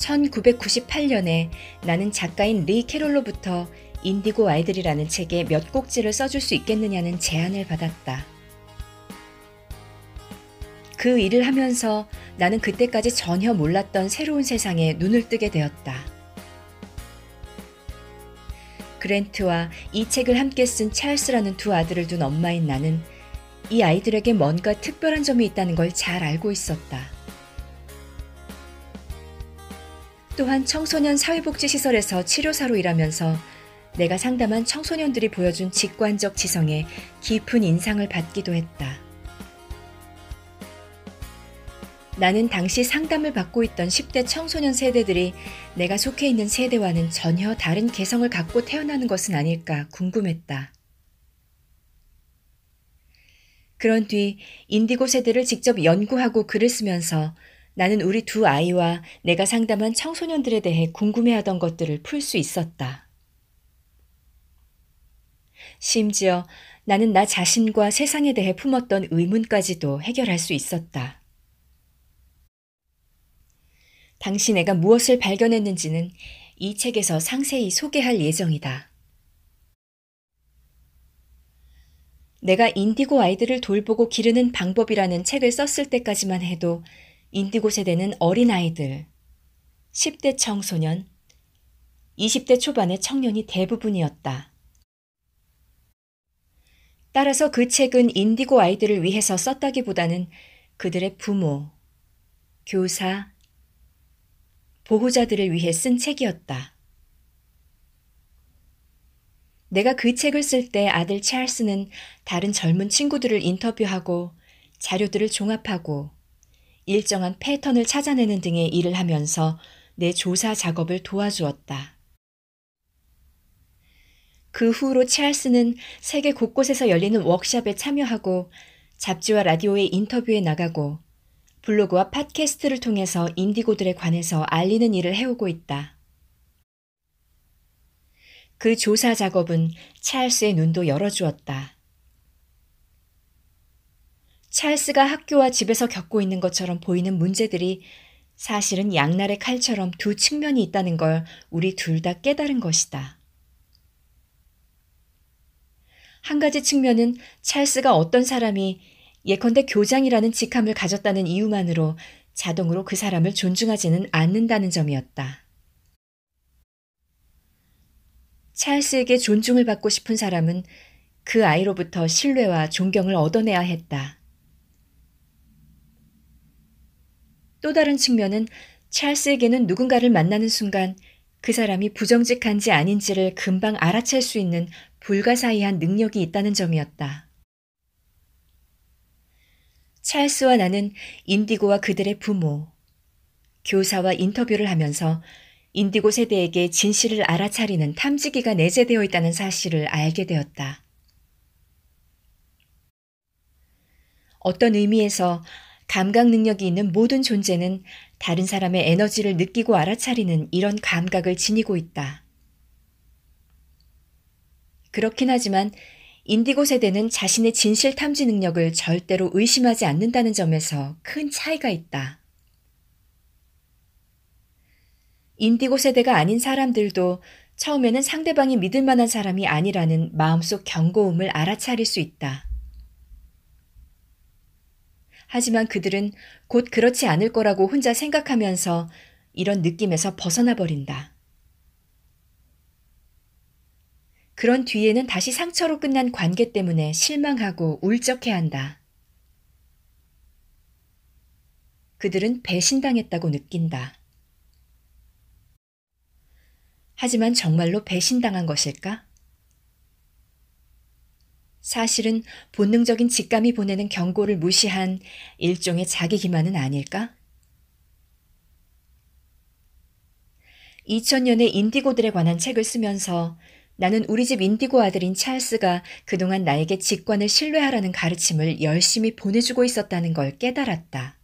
1998년에 나는 작가인 리 캐롤로부터 인디고 아이들이라는 책에 몇 꼭지를 써줄 수 있겠느냐는 제안을 받았다. 그 일을 하면서 나는 그때까지 전혀 몰랐던 새로운 세상에 눈을 뜨게 되었다. 그랜트와 이 책을 함께 쓴 찰스라는 두 아들을 둔 엄마인 나는 이 아이들에게 뭔가 특별한 점이 있다는 걸 잘 알고 있었다. 또한 청소년 사회복지시설에서 치료사로 일하면서 내가 상담한 청소년들이 보여준 직관적 지성에 깊은 인상을 받기도 했다. 나는 당시 상담을 받고 있던 10대 청소년 세대들이 내가 속해 있는 세대와는 전혀 다른 개성을 갖고 태어나는 것은 아닐까 궁금했다. 그런 뒤 인디고 세대를 직접 연구하고 글을 쓰면서 나는 우리 두 아이와 내가 상담한 청소년들에 대해 궁금해하던 것들을 풀 수 있었다. 심지어 나는 나 자신과 세상에 대해 품었던 의문까지도 해결할 수 있었다. 당시 내가 무엇을 발견했는지는 이 책에서 상세히 소개할 예정이다. 내가 인디고 아이들을 돌보고 기르는 방법이라는 책을 썼을 때까지만 해도 인디고 세대는 어린아이들, 10대 청소년, 20대 초반의 청년이 대부분이었다. 따라서 그 책은 인디고 아이들을 위해서 썼다기보다는 그들의 부모, 교사, 보호자들을 위해 쓴 책이었다. 내가 그 책을 쓸 때 아들 찰스는 다른 젊은 친구들을 인터뷰하고 자료들을 종합하고 일정한 패턴을 찾아내는 등의 일을 하면서 내 조사 작업을 도와주었다. 그 후로 찰스는 세계 곳곳에서 열리는 워크숍에 참여하고 잡지와 라디오의 인터뷰에 나가고 블로그와 팟캐스트를 통해서 인디고들에 관해서 알리는 일을 해오고 있다. 그 조사 작업은 찰스의 눈도 열어주었다. 찰스가 학교와 집에서 겪고 있는 것처럼 보이는 문제들이 사실은 양날의 칼처럼 두 측면이 있다는 걸 우리 둘 다 깨달은 것이다. 한 가지 측면은 찰스가 어떤 사람이 예컨대 교장이라는 직함을 가졌다는 이유만으로 자동으로 그 사람을 존중하지는 않는다는 점이었다. 찰스에게 존중을 받고 싶은 사람은 그 아이로부터 신뢰와 존경을 얻어내야 했다. 또 다른 측면은 찰스에게는 누군가를 만나는 순간 그 사람이 부정직한지 아닌지를 금방 알아챌 수 있는 불가사의한 능력이 있다는 점이었다. 찰스와 나는 인디고와 그들의 부모, 교사와 인터뷰를 하면서 인디고 세대에게 진실을 알아차리는 탐지기가 내재되어 있다는 사실을 알게 되었다. 어떤 의미에서 감각 능력이 있는 모든 존재는 다른 사람의 에너지를 느끼고 알아차리는 이런 감각을 지니고 있다. 그렇긴 하지만 인디고 세대는 자신의 진실 탐지 능력을 절대로 의심하지 않는다는 점에서 큰 차이가 있다. 인디고 세대가 아닌 사람들도 처음에는 상대방이 믿을 만한 사람이 아니라는 마음속 경고음을 알아차릴 수 있다. 하지만 그들은 곧 그렇지 않을 거라고 혼자 생각하면서 이런 느낌에서 벗어나 버린다. 그런 뒤에는 다시 상처로 끝난 관계 때문에 실망하고 울적해한다. 그들은 배신당했다고 느낀다. 하지만 정말로 배신당한 것일까? 사실은 본능적인 직감이 보내는 경고를 무시한 일종의 자기 기만은 아닐까? 2000년에 인디고들에 관한 책을 쓰면서 나는 우리 집 인디고 아들인 찰스가 그동안 나에게 직관을 신뢰하라는 가르침을 열심히 보내주고 있었다는 걸 깨달았다.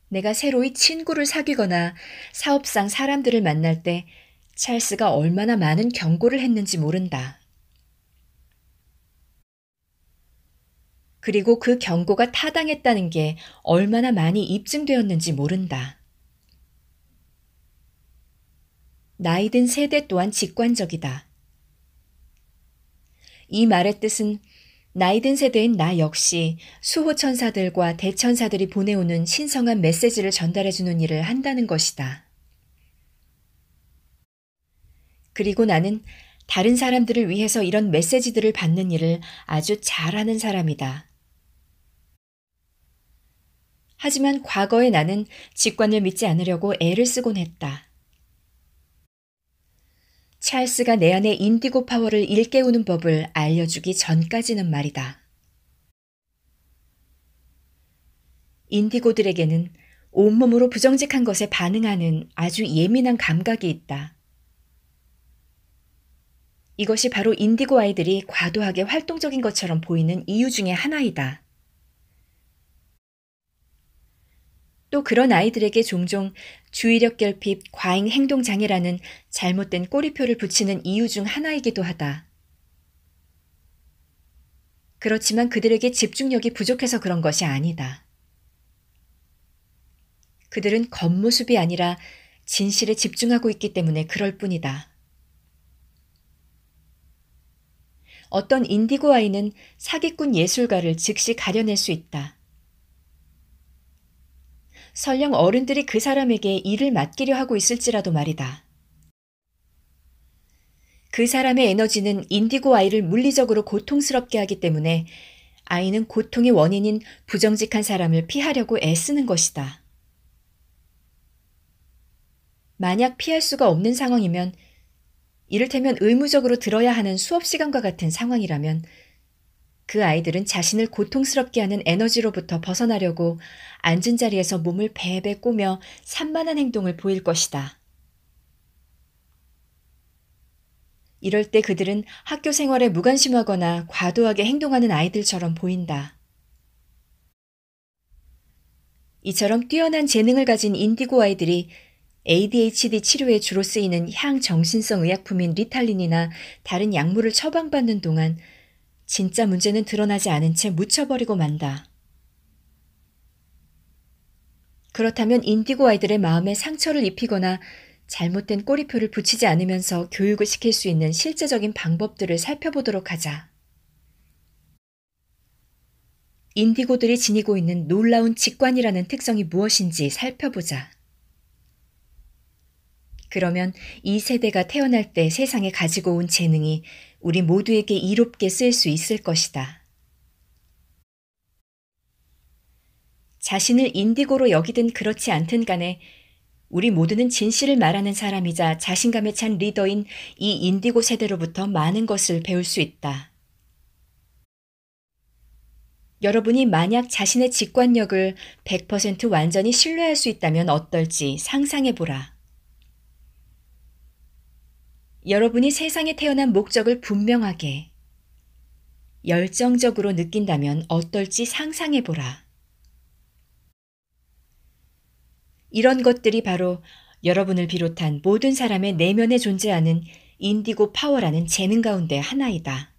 내가 새로이 친구를 사귀거나 사업상 사람들을 만날 때 찰스가 얼마나 많은 경고를 했는지 모른다. 그리고 그 경고가 타당했다는 게 얼마나 많이 입증되었는지 모른다. 나이 든 세대 또한 직관적이다. 이 말의 뜻은 나이 든 세대인 나 역시 수호천사들과 대천사들이 보내오는 신성한 메시지를 전달해주는 일을 한다는 것이다. 그리고 나는 다른 사람들을 위해서 이런 메시지들을 받는 일을 아주 잘하는 사람이다. 하지만 과거에 나는 직관을 믿지 않으려고 애를 쓰곤 했다. 찰스가 내 안의 인디고 파워를 일깨우는 법을 알려주기 전까지는 말이다. 인디고들에게는 온몸으로 부정직한 것에 반응하는 아주 예민한 감각이 있다. 이것이 바로 인디고 아이들이 과도하게 활동적인 것처럼 보이는 이유 중의 하나이다. 또 그런 아이들에게 종종 주의력 결핍, 과잉 행동 장애라는 잘못된 꼬리표를 붙이는 이유 중 하나이기도 하다. 그렇지만 그들에게 집중력이 부족해서 그런 것이 아니다. 그들은 겉모습이 아니라 진실에 집중하고 있기 때문에 그럴 뿐이다. 어떤 인디고 아이는 사기꾼 예술가를 즉시 가려낼 수 있다. 설령 어른들이 그 사람에게 일을 맡기려 하고 있을지라도 말이다. 그 사람의 에너지는 인디고 아이를 물리적으로 고통스럽게 하기 때문에 아이는 고통의 원인인 부정직한 사람을 피하려고 애쓰는 것이다. 만약 피할 수가 없는 상황이면, 이를테면 의무적으로 들어야 하는 수업 시간과 같은 상황이라면 그 아이들은 자신을 고통스럽게 하는 에너지로부터 벗어나려고 앉은 자리에서 몸을 베베 꼬며 산만한 행동을 보일 것이다. 이럴 때 그들은 학교 생활에 무관심하거나 과도하게 행동하는 아이들처럼 보인다. 이처럼 뛰어난 재능을 가진 인디고 아이들이 ADHD 치료에 주로 쓰이는 향정신성 의약품인 리탈린이나 다른 약물을 처방받는 동안 진짜 문제는 드러나지 않은 채 묻혀버리고 만다. 그렇다면 인디고 아이들의 마음에 상처를 입히거나 잘못된 꼬리표를 붙이지 않으면서 교육을 시킬 수 있는 실제적인 방법들을 살펴보도록 하자. 인디고들이 지니고 있는 놀라운 직관이라는 특성이 무엇인지 살펴보자. 그러면 이 세대가 태어날 때 세상에 가지고 온 재능이 우리 모두에게 이롭게 쓰일 수 있을 것이다. 자신을 인디고로 여기든 그렇지 않든 간에 우리 모두는 진실을 말하는 사람이자 자신감에 찬 리더인 이 인디고 세대로부터 많은 것을 배울 수 있다. 여러분이 만약 자신의 직관력을 100% 완전히 신뢰할 수 있다면 어떨지 상상해보라. 여러분이 세상에 태어난 목적을 분명하게, 열정적으로 느낀다면 어떨지 상상해보라. 이런 것들이 바로 여러분을 비롯한 모든 사람의 내면에 존재하는 인디고 파워라는 재능 가운데 하나이다.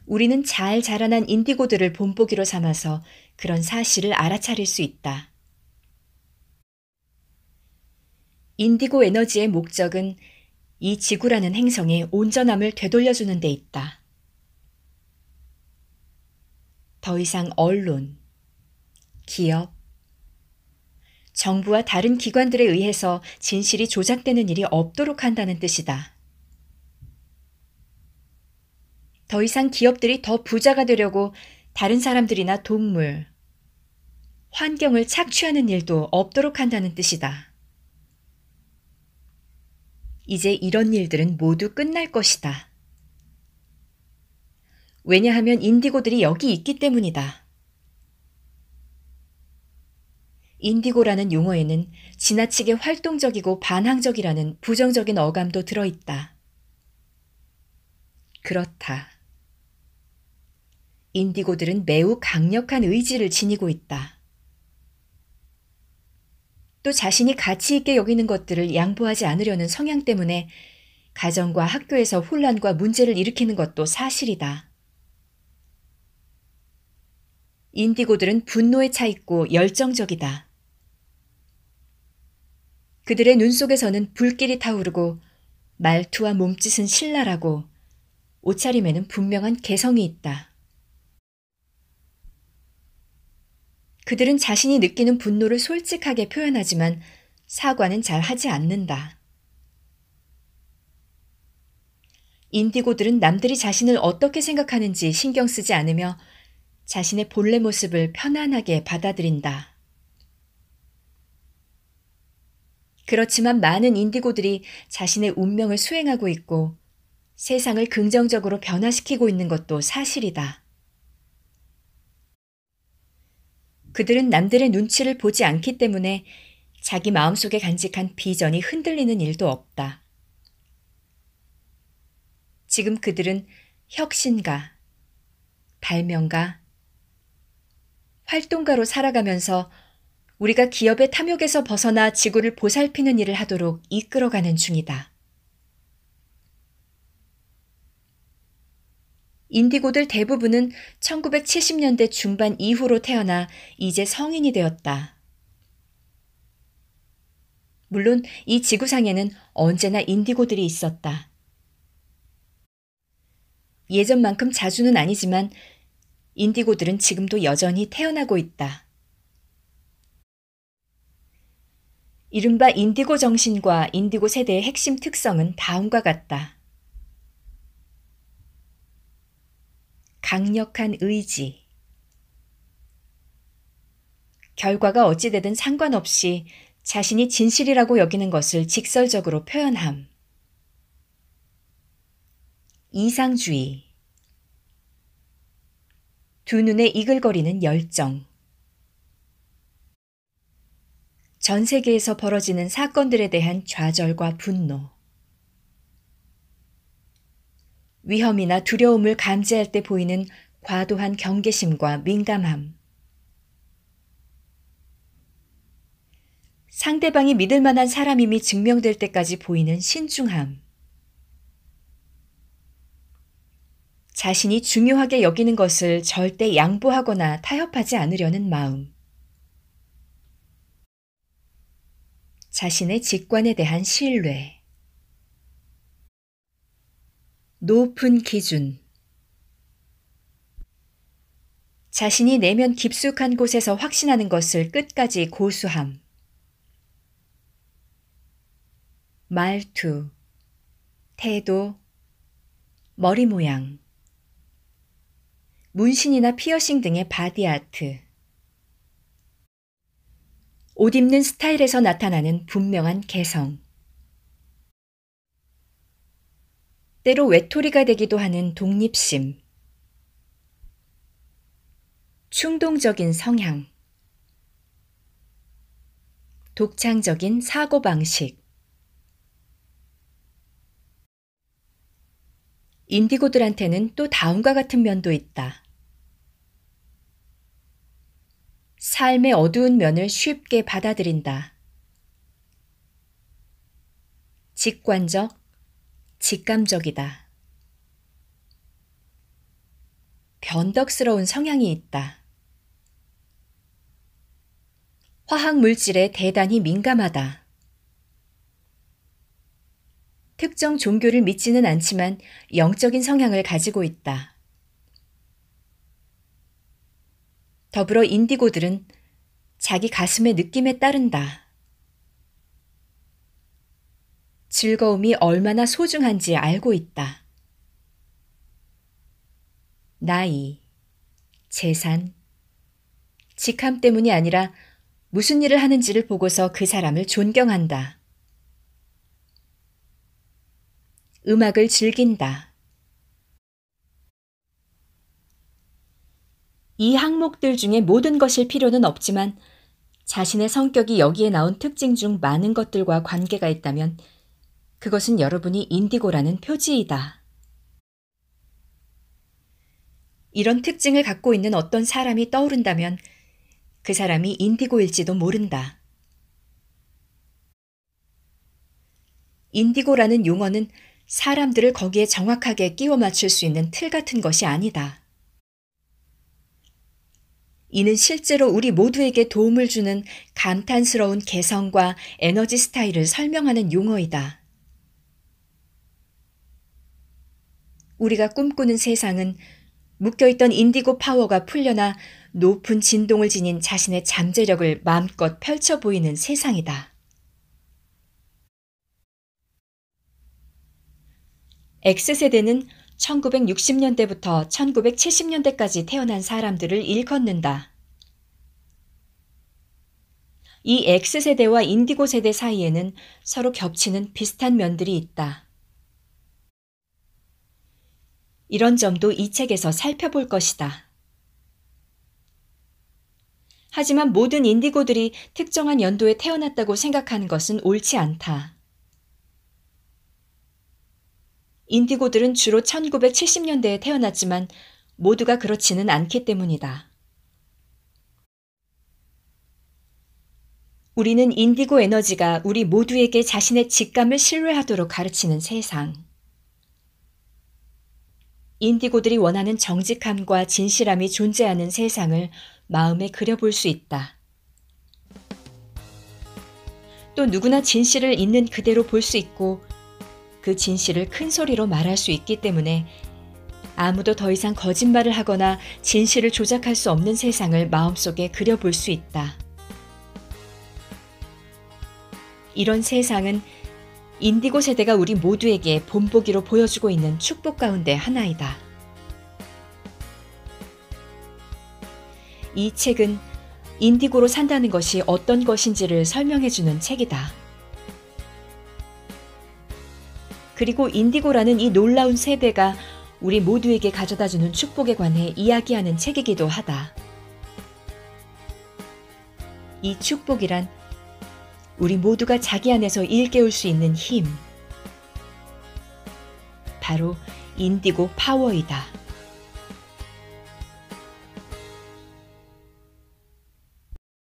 우리는 잘 자라난 인디고들을 본보기로 삼아서 그런 사실을 알아차릴 수 있다. 인디고 에너지의 목적은 이 지구라는 행성의 온전함을 되돌려주는 데 있다. 더 이상 언론, 기업, 정부와 다른 기관들에 의해서 진실이 조작되는 일이 없도록 한다는 뜻이다. 더 이상 기업들이 더 부자가 되려고 다른 사람들이나 동물, 환경을 착취하는 일도 없도록 한다는 뜻이다. 이제 이런 일들은 모두 끝날 것이다. 왜냐하면 인디고들이 여기 있기 때문이다. 인디고라는 용어에는 지나치게 활동적이고 반항적이라는 부정적인 어감도 들어있다. 그렇다. 인디고들은 매우 강력한 의지를 지니고 있다. 또 자신이 가치 있게 여기는 것들을 양보하지 않으려는 성향 때문에 가정과 학교에서 혼란과 문제를 일으키는 것도 사실이다. 인디고들은 분노에 차 있고 열정적이다. 그들의 눈 속에서는 불길이 타오르고 말투와 몸짓은 신랄하고 옷차림에는 분명한 개성이 있다. 그들은 자신이 느끼는 분노를 솔직하게 표현하지만 사과는 잘 하지 않는다. 인디고들은 남들이 자신을 어떻게 생각하는지 신경 쓰지 않으며 자신의 본래 모습을 편안하게 받아들인다. 그렇지만 많은 인디고들이 자신의 운명을 수행하고 있고 세상을 긍정적으로 변화시키고 있는 것도 사실이다. 그들은 남들의 눈치를 보지 않기 때문에 자기 마음속에 간직한 비전이 흔들리는 일도 없다. 지금 그들은 혁신가, 발명가, 활동가로 살아가면서 우리가 기업의 탐욕에서 벗어나 지구를 보살피는 일을 하도록 이끌어가는 중이다. 인디고들 대부분은 1970년대 중반 이후로 태어나 이제 성인이 되었다. 물론 이 지구상에는 언제나 인디고들이 있었다. 예전만큼 자주는 아니지만 인디고들은 지금도 여전히 태어나고 있다. 이른바 인디고 정신과 인디고 세대의 핵심 특성은 다음과 같다. 강력한 의지. 결과가 어찌되든 상관없이 자신이 진실이라고 여기는 것을 직설적으로 표현함. 이상주의. 두 눈에 이글거리는 열정. 전 세계에서 벌어지는 사건들에 대한 좌절과 분노. 위험이나 두려움을 감지할 때 보이는 과도한 경계심과 민감함. 상대방이 믿을 만한 사람임이 증명될 때까지 보이는 신중함. 자신이 중요하게 여기는 것을 절대 양보하거나 타협하지 않으려는 마음. 자신의 직관에 대한 신뢰. 높은 기준. 자신이 내면 깊숙한 곳에서 확신하는 것을 끝까지 고수함. 말투, 태도, 머리 모양. 문신이나 피어싱 등의 바디아트. 옷 입는 스타일에서 나타나는 분명한 개성. 때로 외톨이가 되기도 하는 독립심. 충동적인 성향. 독창적인 사고방식. 인디고들한테는 또 다음과 같은 면도 있다. 삶의 어두운 면을 쉽게 받아들인다. 직관적, 직감적이다. 변덕스러운 성향이 있다. 화학 물질에 대단히 민감하다. 특정 종교를 믿지는 않지만 영적인 성향을 가지고 있다. 더불어 인디고들은 자기 가슴의 느낌에 따른다. 즐거움이 얼마나 소중한지 알고 있다. 나이, 재산, 직함 때문이 아니라 무슨 일을 하는지를 보고서 그 사람을 존경한다. 음악을 즐긴다. 이 항목들 중에 모든 것일 필요는 없지만 자신의 성격이 여기에 나온 특징 중 많은 것들과 관계가 있다면 그것은 여러분이 인디고라는 표지이다. 이런 특징을 갖고 있는 어떤 사람이 떠오른다면 그 사람이 인디고일지도 모른다. 인디고라는 용어는 사람들을 거기에 정확하게 끼워 맞출 수 있는 틀 같은 것이 아니다. 이는 실제로 우리 모두에게 도움을 주는 감탄스러운 개성과 에너지 스타일을 설명하는 용어이다. 우리가 꿈꾸는 세상은 묶여있던 인디고 파워가 풀려나 높은 진동을 지닌 자신의 잠재력을 마음껏 펼쳐 보이는 세상이다. X세대는 1960년대부터 1970년대까지 태어난 사람들을 일컫는다. 이 X세대와 인디고 세대 사이에는 서로 겹치는 비슷한 면들이 있다. 이런 점도 이 책에서 살펴볼 것이다. 하지만 모든 인디고들이 특정한 연도에 태어났다고 생각하는 것은 옳지 않다. 인디고들은 주로 1970년대에 태어났지만 모두가 그렇지는 않기 때문이다. 우리는 인디고 에너지가 우리 모두에게 자신의 직감을 신뢰하도록 가르치는 세상. 인디고들이 원하는 정직함과 진실함이 존재하는 세상을 마음에 그려볼 수 있다. 또 누구나 진실을 있는 그대로 볼 수 있고 그 진실을 큰 소리로 말할 수 있기 때문에 아무도 더 이상 거짓말을 하거나 진실을 조작할 수 없는 세상을 마음속에 그려볼 수 있다. 이런 세상은 인디고 세대가 우리 모두에게 본보기로 보여주고 있는 축복 가운데 하나이다. 이 책은 인디고로 산다는 것이 어떤 것인지를 설명해주는 책이다. 그리고 인디고라는 이 놀라운 세대가 우리 모두에게 가져다주는 축복에 관해 이야기하는 책이기도 하다. 이 축복이란 우리 모두가 자기 안에서 일깨울 수 있는 힘, 바로 인디고 파워이다.